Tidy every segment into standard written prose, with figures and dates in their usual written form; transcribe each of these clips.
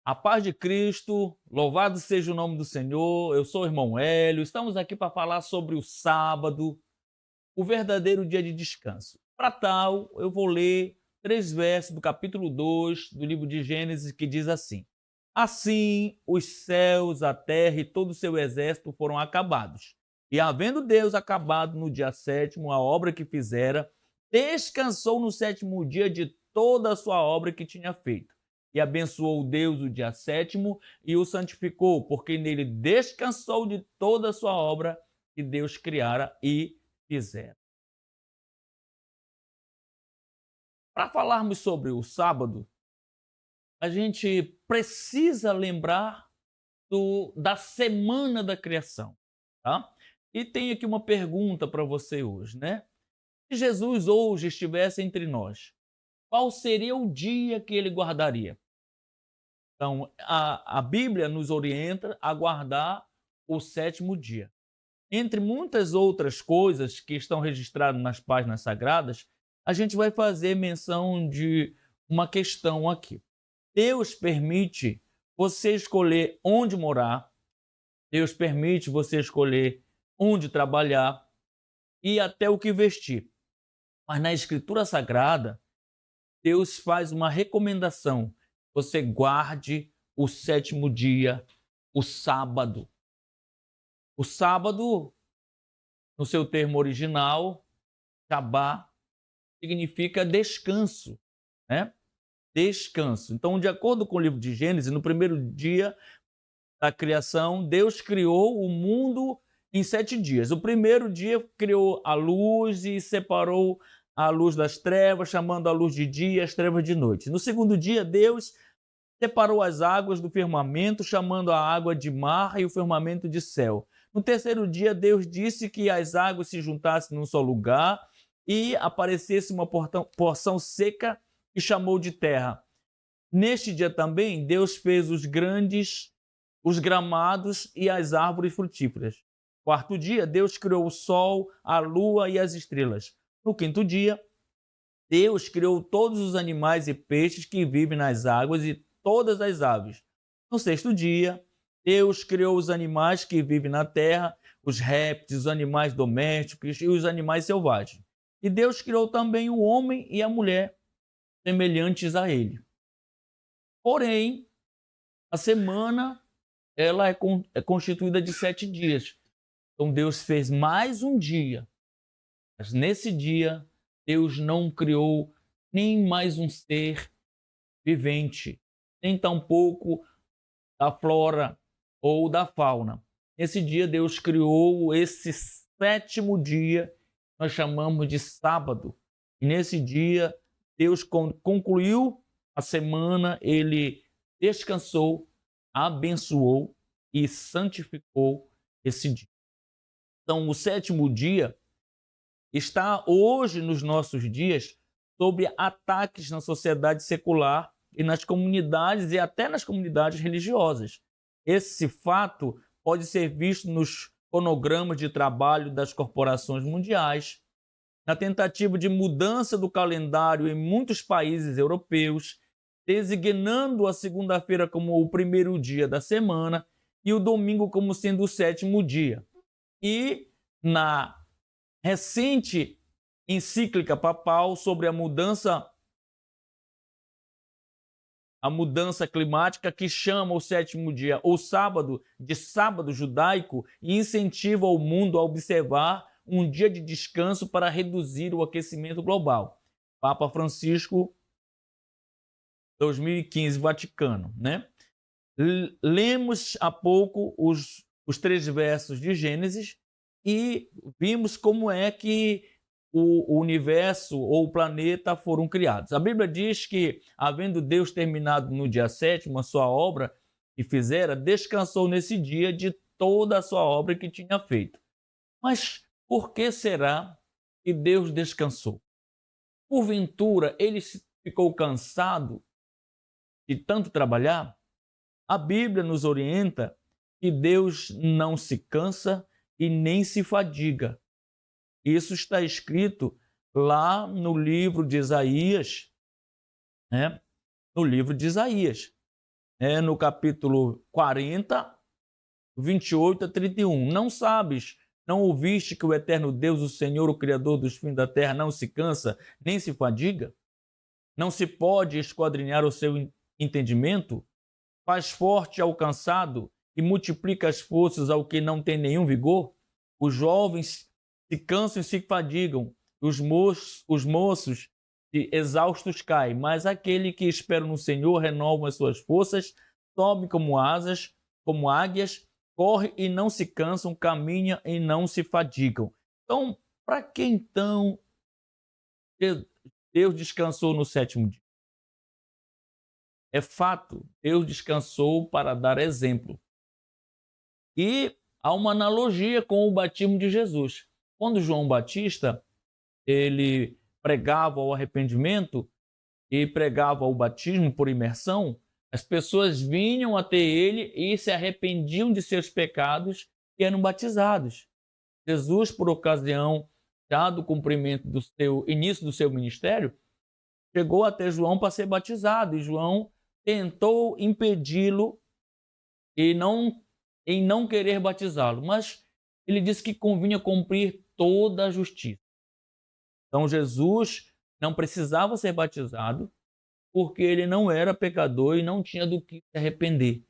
A paz de Cristo, louvado seja o nome do Senhor. Eu sou o irmão Hélio. Estamos aqui para falar sobre o sábado, o verdadeiro dia de descanso. Para tal, eu vou ler 3 versos do capítulo 2 do livro de Gênesis que diz assim: Assim os céus, a terra e todo o seu exército foram acabados. E havendo Deus acabado no dia sétimo a obra que fizera, descansou no sétimo dia de toda a sua obra que tinha feito. E abençoou Deus o dia sétimo e o santificou, porque nele descansou de toda a sua obra que Deus criara e fizera. Para falarmos sobre o sábado, a gente precisa lembrar da semana da criação, tá? E tem aqui uma pergunta para você hoje, né? Se Jesus hoje estivesse entre nós, qual seria o dia que ele guardaria? Então, a Bíblia nos orienta a guardar o sétimo dia. Entre muitas outras coisas que estão registradas nas páginas sagradas, a gente vai fazer menção de uma questão aqui. Deus permite você escolher onde morar, Deus permite você escolher onde trabalhar e até o que vestir. Mas na Escritura Sagrada, Deus faz uma recomendação: você guarde o sétimo dia, o sábado. O sábado, no seu termo original, Shabá, significa descanso, né? Descanso. Então, de acordo com o livro de Gênesis, no primeiro dia da criação, Deus criou o mundo em 7 dias. O primeiro dia criou a luz e separou a luz das trevas, chamando a luz de dia e as trevas de noite. No segundo dia, Deus separou as águas do firmamento, chamando a água de mar e o firmamento de céu. No terceiro dia, Deus disse que as águas se juntassem num só lugar e aparecesse uma porção seca e chamou de terra. Neste dia também, Deus fez os gramados e as árvores frutíferas. Quarto dia, Deus criou o sol, a lua e as estrelas. No quinto dia, Deus criou todos os animais e peixes que vivem nas águas e todas as aves. No sexto dia, Deus criou os animais que vivem na terra, os répteis, os animais domésticos e os animais selvagens. E Deus criou também o homem e a mulher, semelhantes a ele. Porém, a semana ela é constituída de 7 dias. Então Deus fez mais um dia, mas nesse dia Deus não criou nem mais um ser vivente, nem tampouco da flora ou da fauna. Nesse dia Deus criou esse sétimo dia, nós chamamos de sábado. E nesse dia Deus concluiu a semana, ele descansou, abençoou e santificou esse dia. Então, o sétimo dia está hoje nos nossos dias sob ataques na sociedade secular e nas comunidades e até nas comunidades religiosas. Esse fato pode ser visto nos cronogramas de trabalho das corporações mundiais, na tentativa de mudança do calendário em muitos países europeus, designando a segunda-feira como o primeiro dia da semana e o domingo como sendo o sétimo dia. E na recente encíclica papal sobre a mudança climática, que chama o sétimo dia, ou sábado, de sábado judaico, e incentiva o mundo a observar um dia de descanso para reduzir o aquecimento global. Papa Francisco, 2015, Vaticano, né? Lemos há pouco os 3 versos de Gênesis e vimos como é que o universo ou o planeta foram criados. A Bíblia diz que, havendo Deus terminado no dia sétimo a sua obra que fizera, descansou nesse dia de toda a sua obra que tinha feito. Mas por que será que Deus descansou? Porventura, ele ficou cansado de tanto trabalhar? A Bíblia nos orienta que Deus não se cansa e nem se fadiga. Isso está escrito lá no livro de Isaías, né? No livro de Isaías. no capítulo 40, 28 a 31. Não sabes, não ouviste que o eterno Deus, o Senhor, o Criador dos fins da terra, não se cansa, nem se fadiga? Não se pode esquadrinhar o seu entendimento? Faz forte ao cansado e multiplica as forças ao que não tem nenhum vigor? Os jovens se cansam e se fadigam, os moços exaustos caem, mas aquele que espera no Senhor renova as suas forças, sobe como asas, como águias, corre e não se cansam, caminha e não se fadigam. Então, para que então Deus descansou no sétimo dia? É fato, Deus descansou para dar exemplo. E há uma analogia com o batismo de Jesus. Quando João Batista, ele pregava o arrependimento e pregava o batismo por imersão, as pessoas vinham até ele e se arrependiam de seus pecados e eram batizados. Jesus, por ocasião já do cumprimento do seu início do seu ministério, chegou até João para ser batizado, e João tentou impedi-lo em não querer batizá-lo, mas ele disse que convinha cumprir toda a justiça. Então Jesus não precisava ser batizado, porque ele não era pecador e não tinha do que se arrepender.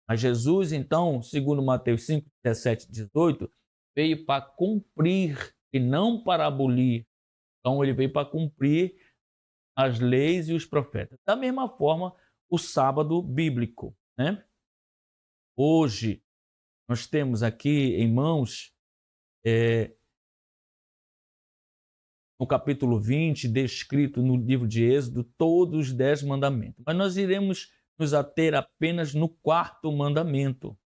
Mas Jesus, então, segundo Mateus 5, 17 e 18, veio para cumprir e não para abolir. Então ele veio para cumprir as leis e os profetas. Da mesma forma, o sábado bíblico, né? Hoje, nós temos aqui em mãos, no capítulo 20, descrito no livro de Êxodo, todos os 10 mandamentos. Mas nós iremos nos ater apenas no quarto mandamento,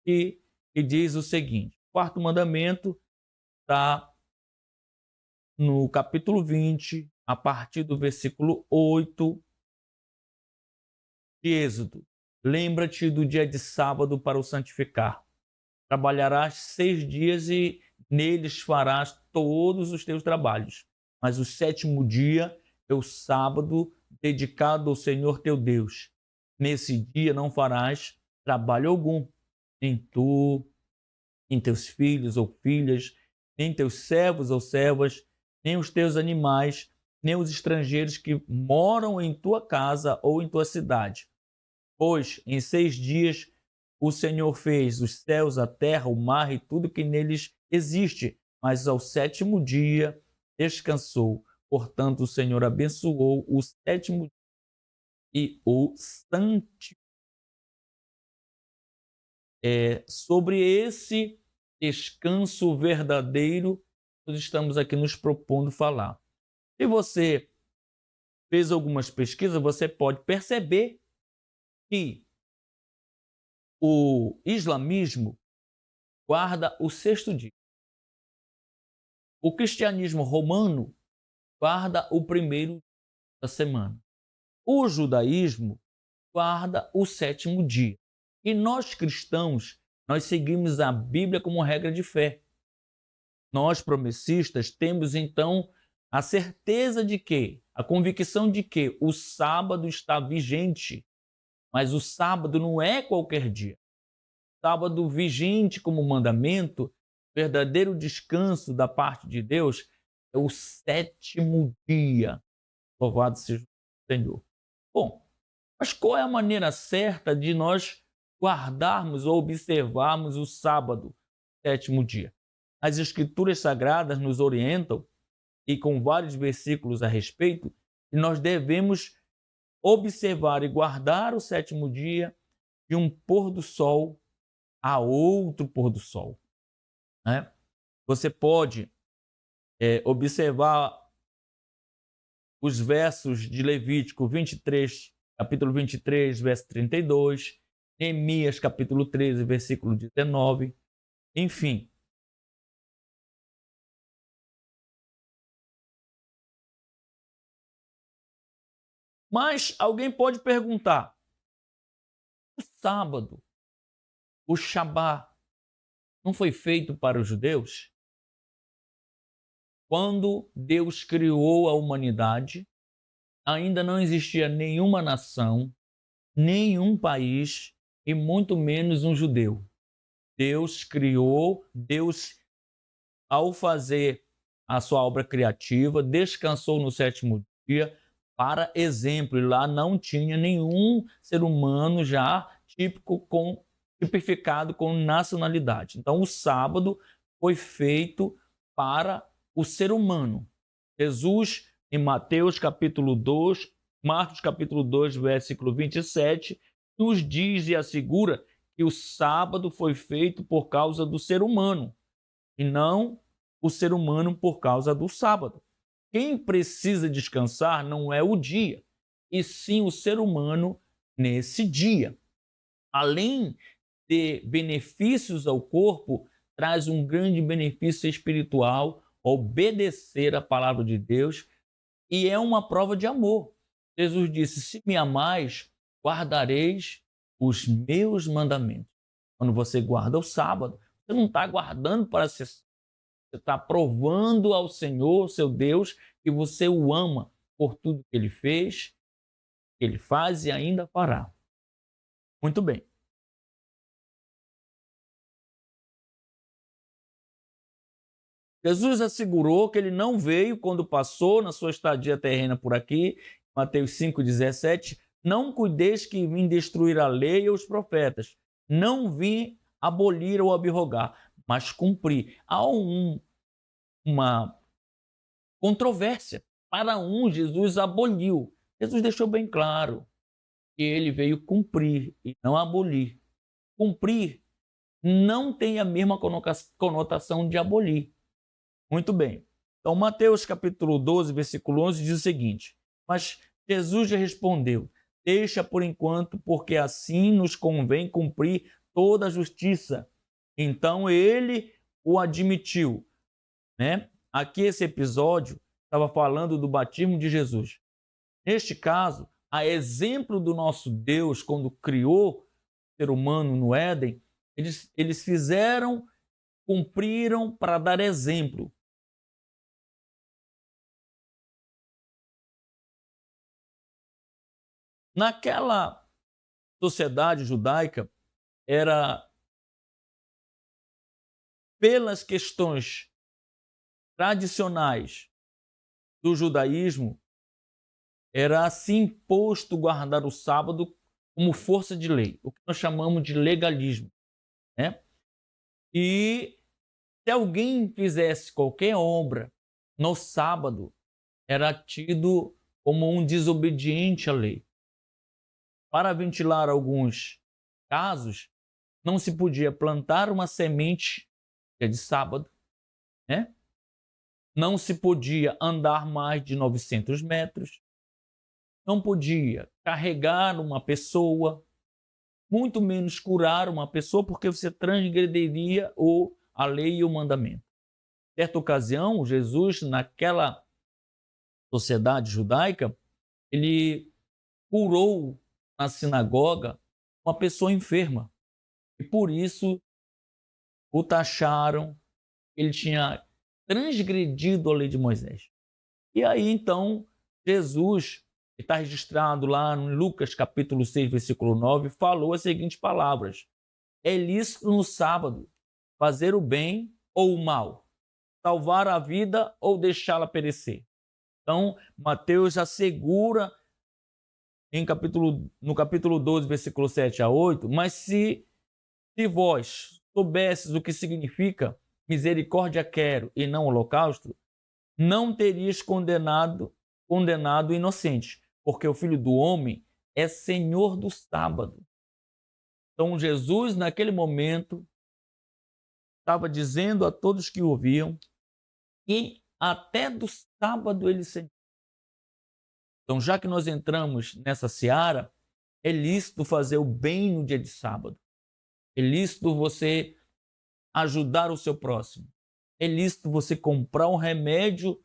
que diz o seguinte: o quarto mandamento está no capítulo 20, a partir do versículo 8 de Êxodo. Lembra-te do dia de sábado para o santificar. Trabalharás 6 dias e neles farás todos os teus trabalhos. Mas o sétimo dia é o sábado dedicado ao Senhor teu Deus. Nesse dia não farás trabalho algum, nem tu, nem teus filhos ou filhas, nem teus servos ou servas, nem os teus animais, nem os estrangeiros que moram em tua casa ou em tua cidade. Pois em 6 dias o Senhor fez os céus, a terra, o mar e tudo que neles existe, mas ao sétimo dia descansou. Portanto, o Senhor abençoou o sétimo dia e o santificou. Sobre esse descanso verdadeiro, nós estamos aqui nos propondo falar. Se você fez algumas pesquisas, você pode perceber que o islamismo guarda o sexto dia. O cristianismo romano guarda o primeiro da semana. O judaísmo guarda o sétimo dia. E nós cristãos, nós seguimos a Bíblia como regra de fé. Nós promessistas temos então a certeza de que, a convicção de que o sábado está vigente, mas o sábado não é qualquer dia. Sábado vigente como mandamento, verdadeiro descanso da parte de Deus, é o sétimo dia. Louvado seja o Senhor. Bom, mas qual é a maneira certa de nós guardarmos ou observarmos o sábado, sétimo dia? As Escrituras Sagradas nos orientam, e com vários versículos a respeito, que nós devemos observar e guardar o sétimo dia de um pôr do sol a outro pôr do sol, né? Você pode observar os versos de Levítico 23, capítulo 23, verso 32, Neemias, capítulo 13, versículo 19, enfim. Mas alguém pode perguntar: o sábado, o Shabá, não foi feito para os judeus? Quando Deus criou a humanidade, ainda não existia nenhuma nação, nenhum país e muito menos um judeu. Deus, ao fazer a sua obra criativa, descansou no sétimo dia para exemplo. E lá não tinha nenhum ser humano já tipificado com nacionalidade. Então, o sábado foi feito para o ser humano. Jesus, em Mateus capítulo 2, Marcos capítulo 2, versículo 27, nos diz e assegura que o sábado foi feito por causa do ser humano e não o ser humano por causa do sábado. Quem precisa descansar não é o dia, e sim o ser humano nesse dia. Além de benefícios ao corpo, traz um grande benefício espiritual obedecer a palavra de Deus, e é uma prova de amor. Jesus disse: se me amais, guardareis os meus mandamentos. Quando você guarda o sábado, você não está guardando para ser. Você está provando ao Senhor, seu Deus, que você o ama por tudo que ele fez, que ele faz e ainda fará. Muito bem. Jesus assegurou que ele não veio quando passou na sua estadia terrena por aqui, Mateus 5,17, não cuideis que vim destruir a lei e os profetas, não vim abolir ou abrogar, mas cumprir. Há uma controvérsia. Para Jesus aboliu. Jesus deixou bem claro que ele veio cumprir e não abolir. Cumprir não tem a mesma conotação de abolir. Muito bem. Então, Mateus capítulo 12, versículo 11 diz o seguinte: mas Jesus lhe respondeu: deixa por enquanto, porque assim nos convém cumprir toda a justiça. Então ele o admitiu, né? Aqui esse episódio estava falando do batismo de Jesus. Neste caso, a exemplo do nosso Deus, quando criou o ser humano no Éden, eles fizeram, cumpriram para dar exemplo. Naquela sociedade judaica, era pelas questões tradicionais do judaísmo, era assim imposto guardar o sábado como força de lei, o que nós chamamos de legalismo, né? E se alguém fizesse qualquer obra no sábado, era tido como um desobediente à lei. Para ventilar alguns casos, não se podia plantar uma semente de sábado, né? Não se podia andar mais de 900 metros, não podia carregar uma pessoa, muito menos curar uma pessoa, porque você transgrediria a lei e o mandamento. Certa ocasião, Jesus, naquela sociedade judaica, ele curou na sinagoga uma pessoa enferma. E por isso o taxaram, ele tinha transgredido a lei de Moisés. E aí então Jesus, que está registrado lá em Lucas capítulo 6, versículo 9, falou as seguintes palavras: é lícito no sábado fazer o bem ou o mal, salvar a vida ou deixá-la perecer. Então, Mateus assegura no capítulo 12, versículo 7 a 8, mas se vós soubesses o que significa misericórdia quero e não holocausto, não terias condenado o inocente, porque o Filho do Homem é Senhor do sábado. Então Jesus, naquele momento, estava dizendo a todos que ouviam que até do sábado ele sentia. Então, já que nós entramos nessa seara, é lícito fazer o bem no dia de sábado. É lícito você ajudar o seu próximo. É lícito você comprar um remédio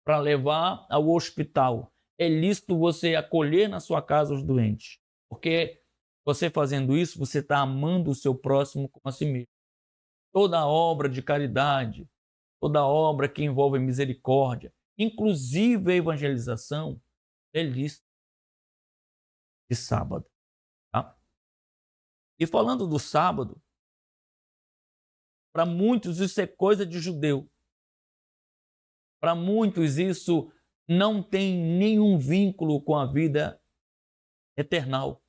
para levar ao hospital. É lícito você acolher na sua casa os doentes. Porque você fazendo isso, você está amando o seu próximo como a si mesmo. Toda obra de caridade, toda obra que envolve misericórdia, inclusive a evangelização, é lícito de sábado. E falando do sábado, para muitos isso é coisa de judeu. Para muitos isso não tem nenhum vínculo com a vida eternal.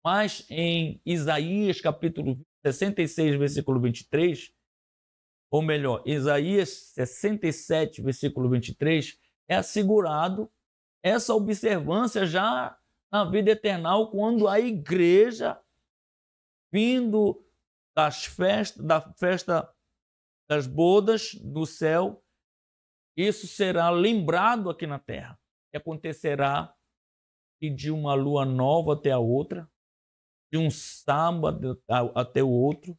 Mas em Isaías capítulo 66, versículo 23, ou melhor, Isaías 67, versículo 23, é assegurado essa observância já na vida eternal, quando a igreja, vindo da festa das bodas do céu, isso será lembrado aqui na terra. E acontecerá que de uma lua nova até a outra, de um sábado até o outro,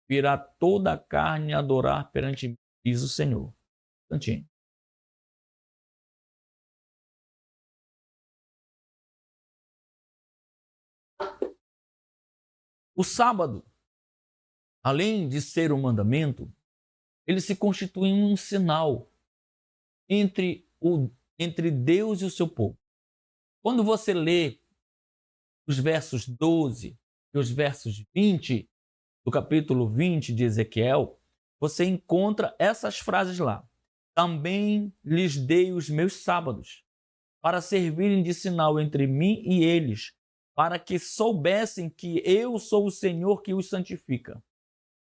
virá toda a carne adorar perante mim, diz o Senhor. Santinho. O sábado, além de ser um mandamento, ele se constitui em um sinal entre Deus e o seu povo. Quando você lê os versos 12 e os versos 20 do capítulo 20 de Ezequiel, você encontra essas frases lá. Também lhes dei os meus sábados, para servirem de sinal entre mim e eles, para que soubessem que eu sou o Senhor que os santifica.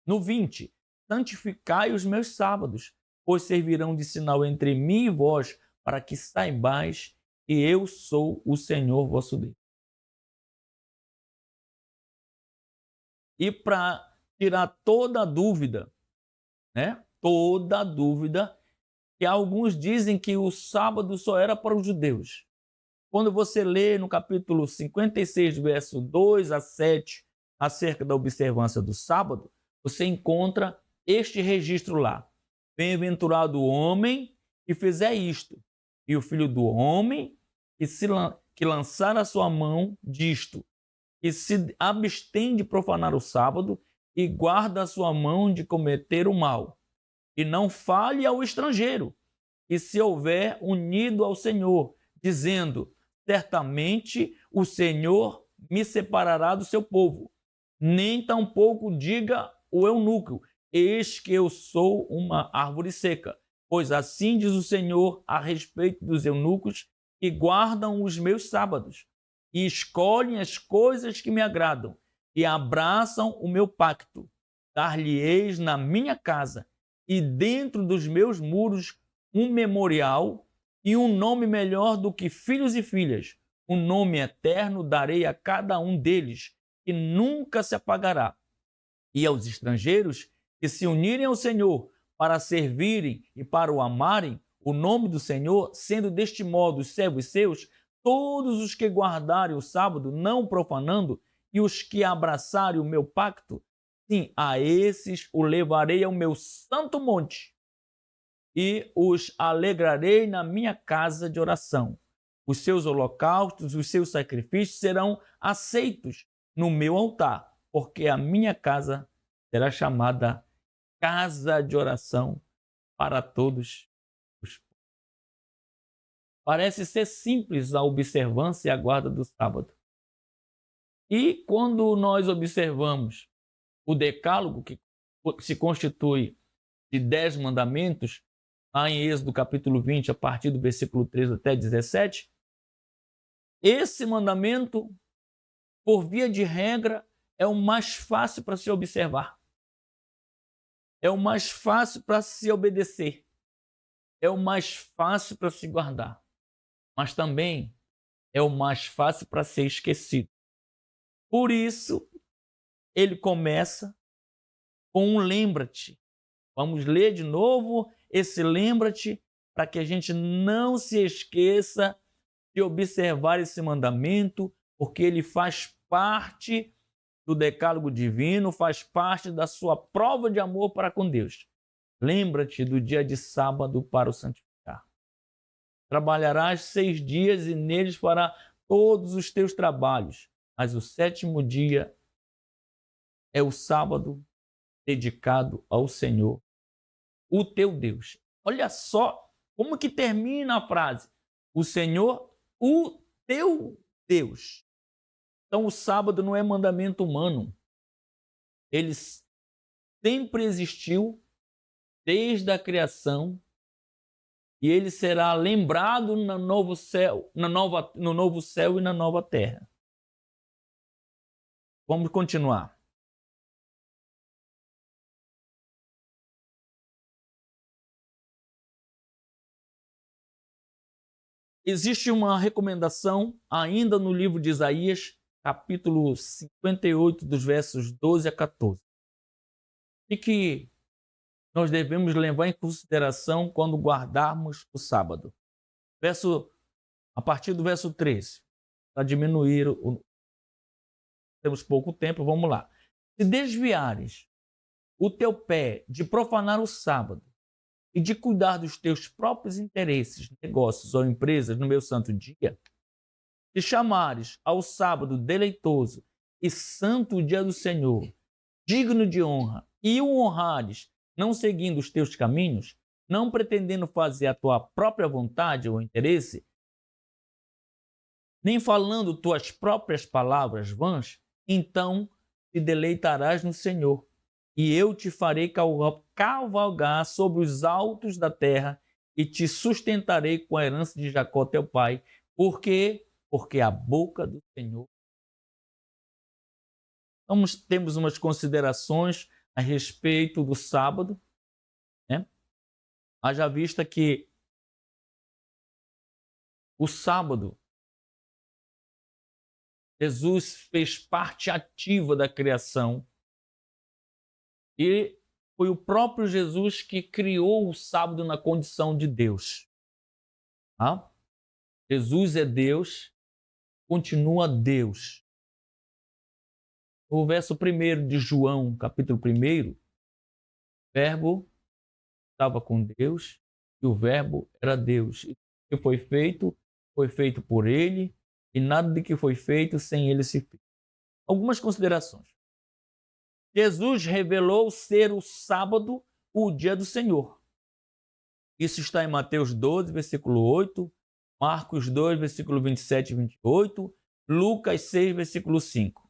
No 20, santificai os meus sábados, pois servirão de sinal entre mim e vós, para que saibais que eu sou o Senhor vosso Deus. E para tirar toda a dúvida, né? Toda a dúvida, que alguns dizem que o sábado só era para os judeus. Quando você lê no capítulo 56, verso 2 a 7, acerca da observância do sábado, você encontra este registro lá. Bem-aventurado o homem que fizer isto, e o filho do homem que lançar a sua mão disto, que se abstém de profanar o sábado e guarda a sua mão de cometer o mal, e não fale ao estrangeiro, e se houver unido ao Senhor, dizendo: certamente o Senhor me separará do seu povo. Nem tampouco diga o eunuco: eis que eu sou uma árvore seca. Pois assim diz o Senhor a respeito dos eunucos que guardam os meus sábados e escolhem as coisas que me agradam e abraçam o meu pacto. Dar-lhe-eis na minha casa e dentro dos meus muros um memorial e um nome melhor do que filhos e filhas. Um nome eterno darei a cada um deles, que nunca se apagará. E aos estrangeiros que se unirem ao Senhor para servirem e para o amarem, o nome do Senhor, sendo deste modo os servos seus, todos os que guardarem o sábado, não profanando, e os que abraçarem o meu pacto, sim, a esses o levarei ao meu santo monte e os alegrarei na minha casa de oração. Os seus holocaustos, os seus sacrifícios serão aceitos no meu altar, porque a minha casa será chamada casa de oração para todos os povos. Parece ser simples a observância e a guarda do sábado. E quando nós observamos o decálogo, que se constitui de 10 mandamentos, lá em Êxodo capítulo 20, a partir do versículo 13 até 17, esse mandamento, por via de regra, é o mais fácil para se observar. É o mais fácil para se obedecer. É o mais fácil para se guardar. Mas também é o mais fácil para ser esquecido. Por isso, ele começa com um lembra-te. Vamos ler de novo esse lembra-te, para que a gente não se esqueça de observar esse mandamento, porque ele faz parte do decálogo divino, faz parte da sua prova de amor para com Deus. Lembra-te do dia de sábado para o santificar. Trabalharás 6 dias e neles fará todos os teus trabalhos, mas o 7º dia é o sábado dedicado ao Senhor, o teu Deus. Olha só como que termina a frase. O Senhor, o teu Deus. Então o sábado não é mandamento humano. ele sempre existiu desde a criação e ele será lembrado no novo céu, no novo céu e na nova terra. Vamos continuar. Existe uma recomendação ainda no livro de Isaías, capítulo 58, dos versos 12 a 14, e que nós devemos levar em consideração quando guardarmos o sábado. A partir do verso 13, para diminuir, temos pouco tempo, vamos lá. Se desviares o teu pé de profanar o sábado e de cuidar dos teus próprios interesses, negócios ou empresas no meu santo dia, se chamares ao sábado deleitoso e santo dia do Senhor, digno de honra, e o honrares, não seguindo os teus caminhos, não pretendendo fazer a tua própria vontade ou interesse, nem falando tuas próprias palavras vãs, então te deleitarás no Senhor, e eu te farei cavalgar sobre os altos da terra e te sustentarei com a herança de Jacó teu pai, porque a boca do Senhor. Temos umas considerações a respeito do sábado, né? Haja vista que o sábado, Jesus fez parte ativa da criação e foi o próprio Jesus que criou o sábado na condição de Deus. Tá? Jesus é Deus, continua Deus. O verso 1 de João, capítulo 1, o verbo estava com Deus e o verbo era Deus. E o que foi feito por ele, e nada de que foi feito sem ele se fez. Algumas considerações. Jesus revelou ser o sábado o dia do Senhor. Isso está em Mateus 12, versículo 8, Marcos 2, versículo 27 e 28, Lucas 6, versículo 5.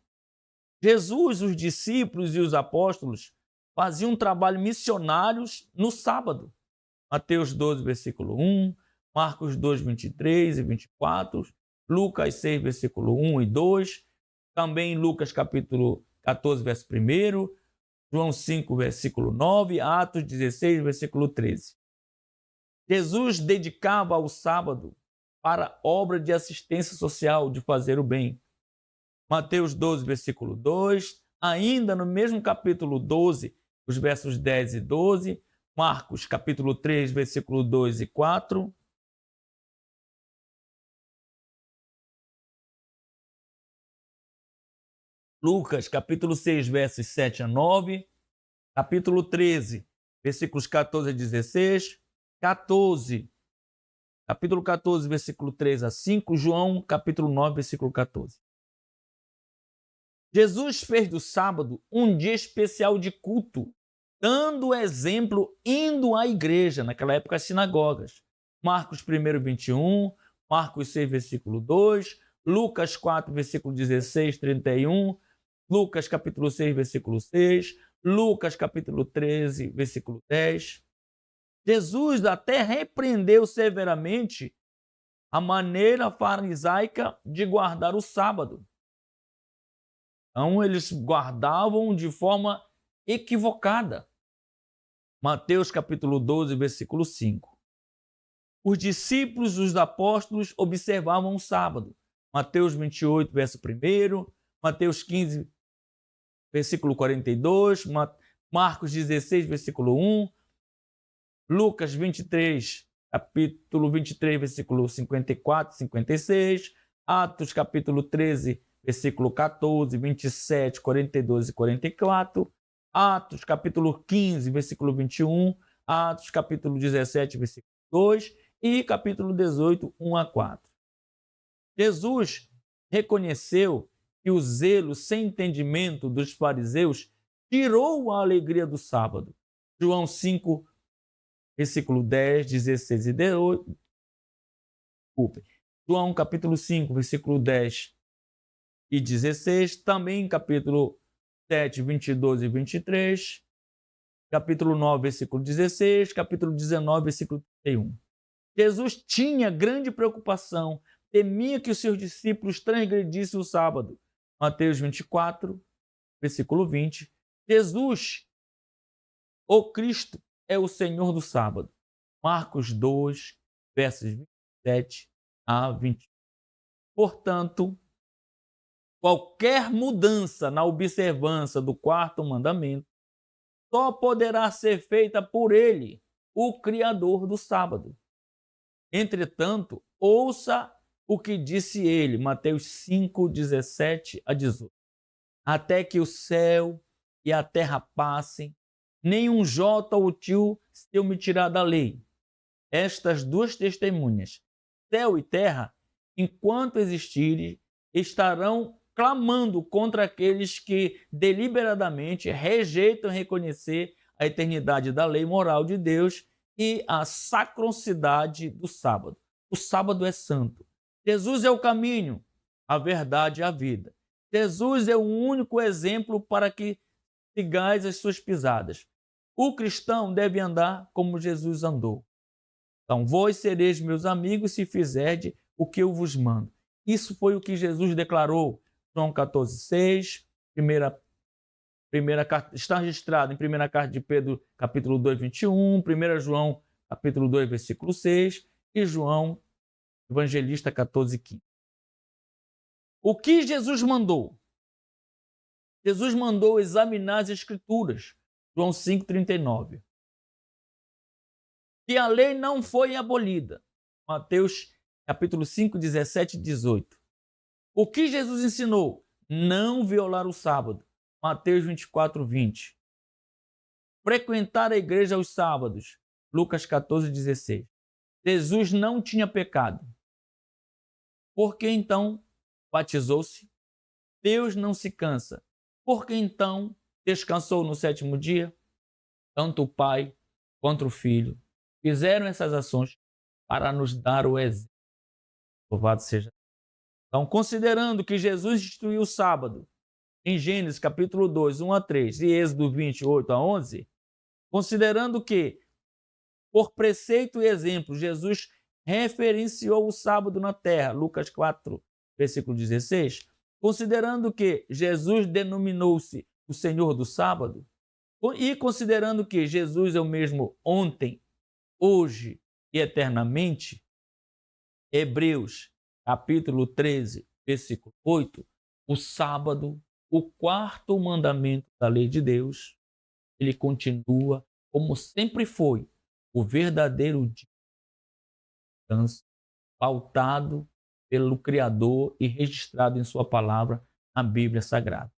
Jesus, os discípulos e os apóstolos faziam um trabalho missionários no sábado. Mateus 12, versículo 1, Marcos 2, 23 e 24, Lucas 6, versículo 1 e 2, também Lucas capítulo 14, verso 1, João 5, versículo 9, Atos 16, versículo 13. Jesus dedicava o sábado para a obra de assistência social, de fazer o bem. Mateus 12, versículo 2, ainda no mesmo capítulo 12, os versos 10 e 12, Marcos capítulo 3, versículo 2 e 4. Lucas capítulo 6, versos 7 a 9, capítulo 13, versículos 14 a 16, capítulo 14, versículo 3 a 5, João capítulo 9, versículo 14. Jesus fez do sábado um dia especial de culto, dando exemplo indo à igreja, naquela época as sinagogas. Marcos 1, 21, Marcos 6, versículo 2, Lucas 4, versículo 16, 31, Lucas capítulo 6, versículo 6, Lucas capítulo 13, versículo 10. Jesus até repreendeu severamente a maneira farisaica de guardar o sábado. Então, eles guardavam de forma equivocada. Mateus capítulo 12, versículo 5. Os discípulos dos apóstolos observavam o sábado. Mateus 28, verso 1, Mateus 15, versículo 42, Marcos 16, versículo 1, Lucas 23, capítulo 23, versículo 54, 56, Atos capítulo 13, versículo 14, 27, 42 e 44, Atos capítulo 15, versículo 21, Atos capítulo 17, versículo 2 e capítulo 18, 1 a 4. Jesus reconheceu que o zelo sem entendimento dos fariseus tirou a alegria do sábado. João 5, versículo 10, 16 e 18. Desculpe. João capítulo 5, versículo 10 e 16. Também capítulo 7, 22 e 23, capítulo 9, versículo 16, capítulo 19, versículo 31. Jesus tinha grande preocupação, temia que os seus discípulos transgredissem o sábado. Mateus 24, versículo 20. Jesus, o Cristo, é o Senhor do sábado. Marcos 2, versos 27 a 20. Portanto, qualquer mudança na observância do quarto mandamento só poderá ser feita por ele, o Criador do sábado. Entretanto, ouça o que disse ele, Mateus 5, 17 a 18. Até que o céu e a terra passem, nenhum jota ou tio se omitirá da lei. Estas duas testemunhas, céu e terra, enquanto existirem, estarão clamando contra aqueles que deliberadamente rejeitam reconhecer a eternidade da lei moral de Deus e a sacrosidade do sábado. O sábado é santo. Jesus é o caminho, a verdade e a vida. Jesus é o único exemplo para que sigais as suas pisadas. O cristão deve andar como Jesus andou. Então, vós sereis meus amigos se fizerdes o que eu vos mando. Isso foi o que Jesus declarou. João 14,6, está registrado em 1 carta de Pedro, capítulo 2, 21, 1 João, capítulo 2, versículo 6, e João, evangelista, 14, 15. O que Jesus mandou? Jesus mandou examinar as Escrituras, João 5,39. Que a lei não foi abolida, Mateus capítulo 5, 17 e 18. O que Jesus ensinou? Não violar o sábado, Mateus 24, 20. Frequentar a igreja aos sábados, Lucas 14, 16. Jesus não tinha pecado. Por que então batizou-se? Deus não se cansa. Por que então descansou no sétimo dia? Tanto o Pai quanto o Filho fizeram essas ações para nos dar o exemplo. Louvado seja. Então, considerando que Jesus instituiu o sábado, em Gênesis capítulo 2, 1 a 3 e Êxodo 28 a 11, considerando que, por preceito e exemplo, Jesus referenciou o sábado na terra, Lucas 4, versículo 16, considerando que Jesus denominou-se o Senhor do sábado, e considerando que Jesus é o mesmo ontem, hoje e eternamente, Hebreus capítulo 13, versículo 8, o sábado, o quarto mandamento da lei de Deus, ele continua como sempre foi, o verdadeiro dia de descanso, pautado pelo Criador e registrado em sua palavra na Bíblia Sagrada.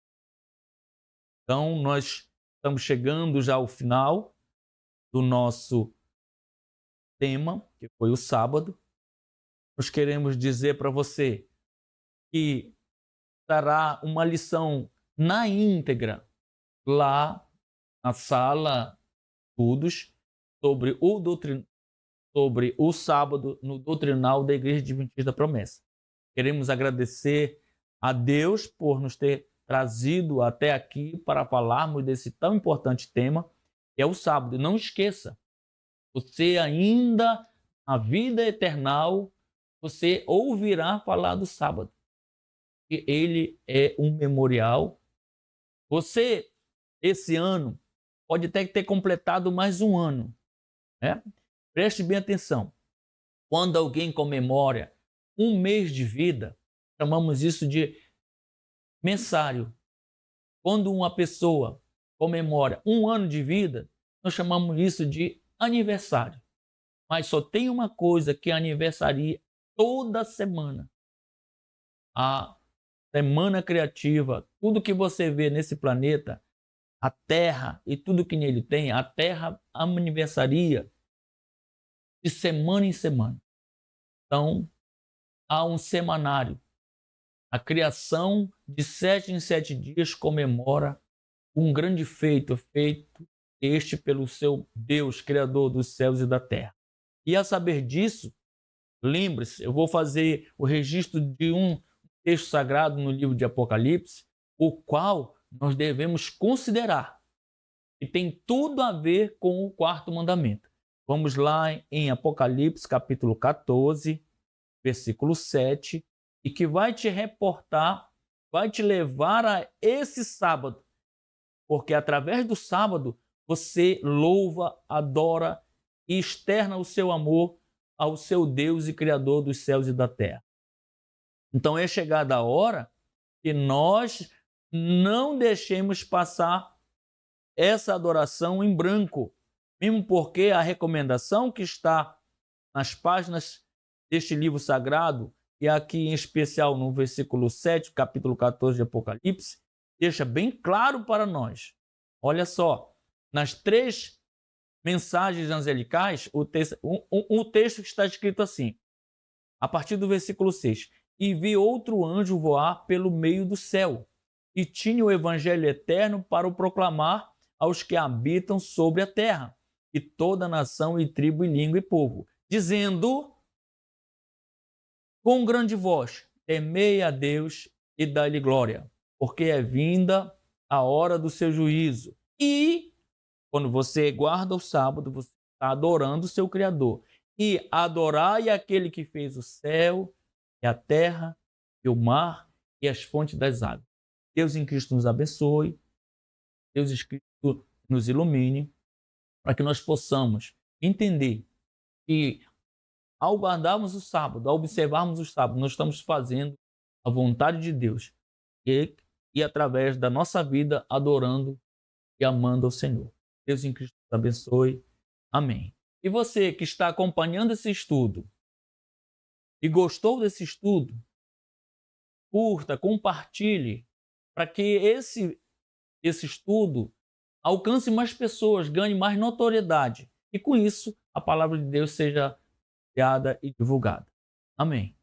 Então, nós estamos chegando já ao final do nosso tema, que foi o sábado. Nós queremos dizer para você que dará uma lição na íntegra lá na sala de estudos sobre o sábado no doutrinal da Igreja Adventista da Promessa. Queremos agradecer a Deus por nos ter trazido até aqui para falarmos desse tão importante tema, que é o sábado. Não esqueça, você ainda, na vida eternal, você ouvirá falar do sábado. Que ele é um memorial. Você, esse ano, pode até ter completado mais um ano, né? Preste bem atenção. Quando alguém comemora um mês de vida, chamamos isso de mensário. Quando uma pessoa comemora um ano de vida, nós chamamos isso de aniversário. Mas só tem uma coisa que aniversaria toda semana. A semana criativa, tudo que você vê nesse planeta, a Terra e tudo que nele tem, a Terra aniversaria de semana em semana. Então, há um semanário. A criação de 7 em 7 dias comemora um grande feito este pelo seu Deus, Criador dos céus e da terra. E a saber disso, lembre-se, eu vou fazer o registro de um texto sagrado no livro de Apocalipse, o qual nós devemos considerar e tem tudo a ver com o quarto mandamento. Vamos lá em Apocalipse, capítulo 14, versículo 7, e que vai te reportar, vai te levar a esse sábado, porque através do sábado você louva, adora e externa o seu amor ao seu Deus e Criador dos céus e da terra. Então é chegada a hora que nós não deixemos passar essa adoração em branco, mesmo porque a recomendação que está nas páginas deste livro sagrado, e aqui em especial no versículo 7, capítulo 14 de Apocalipse, deixa bem claro para nós. Olha só, nas 3 mensagens angelicais, o texto está escrito assim, a partir do versículo 6, e vi outro anjo voar pelo meio do céu, e tinha o evangelho eterno para o proclamar aos que habitam sobre a terra, e toda nação e tribo e língua e povo, dizendo com grande voz, temei a Deus e dai-lhe glória, porque é vinda a hora do seu juízo. E quando você guarda o sábado, você está adorando o seu Criador. E adorai aquele que fez o céu, e a terra, e o mar, e as fontes das águas. Deus em Cristo nos abençoe, Deus em Cristo nos ilumine, para que nós possamos entender que ao guardarmos o sábado, ao observarmos o sábado, nós estamos fazendo a vontade de Deus e através da nossa vida adorando e amando ao Senhor. Deus em Cristo te abençoe. Amém. E você que está acompanhando esse estudo e gostou desse estudo, curta, compartilhe, para que esse estudo alcance mais pessoas, ganhe mais notoriedade e com isso a palavra de Deus seja criada e divulgada. Amém.